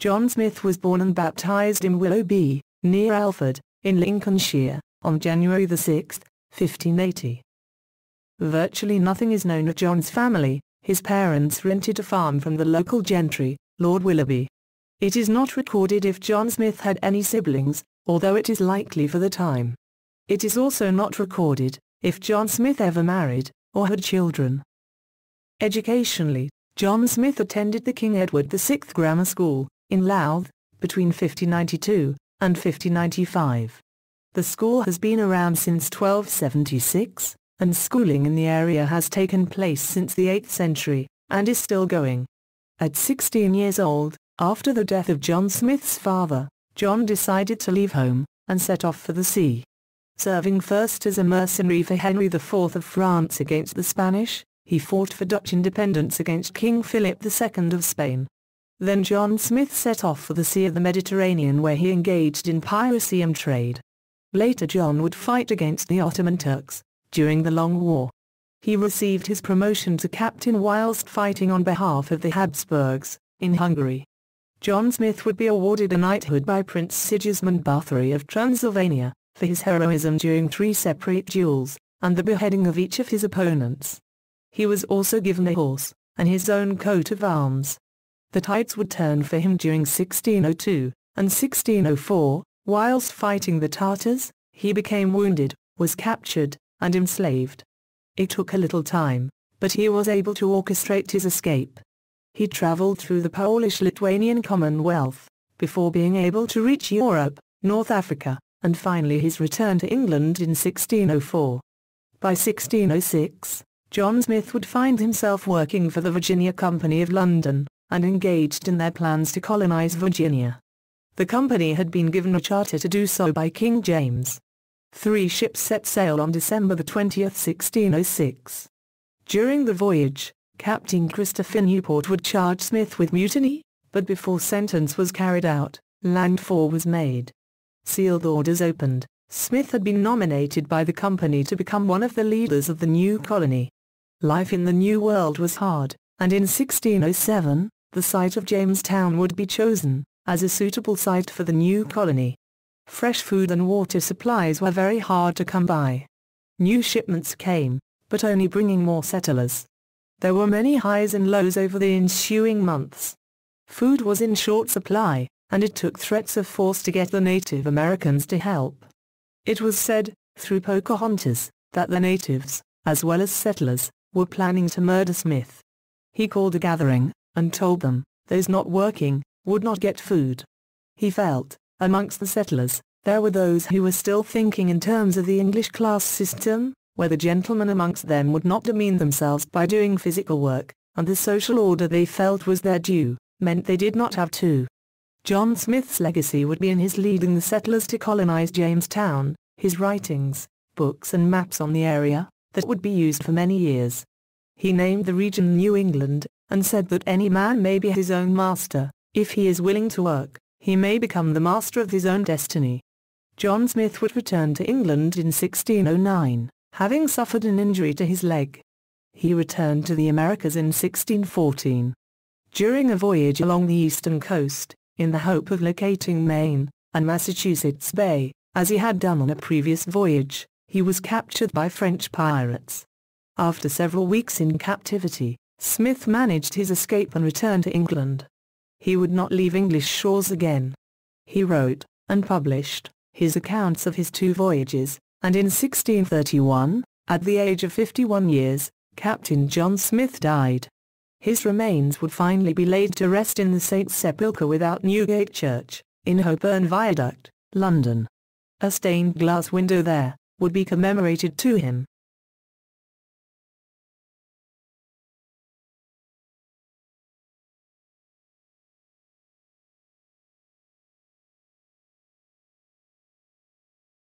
John Smith was born and baptized in Willoughby, near Alford, in Lincolnshire, on January 6, 1580. Virtually nothing is known of John's family. His parents rented a farm from the local gentry, Lord Willoughby. It is not recorded if John Smith had any siblings, although it is likely for the time. It is also not recorded if John Smith ever married, or had children. Educationally, John Smith attended the King Edward VI Grammar School, in Louth, between 1592 and 1595. The school has been around since 1276, and schooling in the area has taken place since the 8th century, and is still going. At 16 years old, after the death of John Smith's father, John decided to leave home, and set off for the sea. Serving first as a mercenary for Henry IV of France against the Spanish, he fought for Dutch independence against King Philip II of Spain. Then John Smith set off for the Sea of the Mediterranean, where he engaged in piracy and trade. Later John would fight against the Ottoman Turks during the Long War. He received his promotion to captain whilst fighting on behalf of the Habsburgs in Hungary. John Smith would be awarded a knighthood by Prince Sigismund Bathory of Transylvania for his heroism during 3 separate duels, and the beheading of each of his opponents. He was also given a horse, and his own coat of arms. The tides would turn for him during 1602 and 1604, whilst fighting the Tartars. He became wounded, was captured, and enslaved. It took a little time, but he was able to orchestrate his escape. He travelled through the Polish-Lithuanian Commonwealth, before being able to reach Europe, North Africa, and finally his return to England in 1604. By 1606, John Smith would find himself working for the Virginia Company of London, and engaged in their plans to colonize Virginia. The company had been given a charter to do so by King James. 3 ships set sail on December 20, 1606. During the voyage, Captain Christopher Newport would charge Smith with mutiny, but before sentence was carried out, landfall was made. Sealed orders opened. Smith had been nominated by the company to become one of the leaders of the new colony. Life in the New World was hard, and in 1607, the site of Jamestown would be chosen as a suitable site for the new colony. Fresh food and water supplies were very hard to come by. New shipments came, but only bringing more settlers. There were many highs and lows over the ensuing months. Food was in short supply, and it took threats of force to get the Native Americans to help. It was said, through Pocahontas, that the natives, as well as settlers, were planning to murder Smith. He called a gathering, and told them, those not working, would not get food. He felt, amongst the settlers, there were those who were still thinking in terms of the English class system, where the gentlemen amongst them would not demean themselves by doing physical work, and the social order they felt was their due, meant they did not have to. John Smith's legacy would be in his leading the settlers to colonize Jamestown, his writings, books and maps on the area, that would be used for many years. He named the region New England, and said that any man may be his own master. If he is willing to work, he may become the master of his own destiny. John Smith would return to England in 1609, having suffered an injury to his leg. He returned to the Americas in 1614. During a voyage along the eastern coast, in the hope of locating Maine and Massachusetts Bay, as he had done on a previous voyage, he was captured by French pirates. After several weeks in captivity, Smith managed his escape and returned to England. He would not leave English shores again. He wrote, and published, his accounts of his 2 voyages, and in 1631, at the age of 51 years, Captain John Smith died. His remains would finally be laid to rest in the Saint's Sepulchre without Newgate Church, in Holborn Viaduct, London. A stained glass window there would be commemorated to him.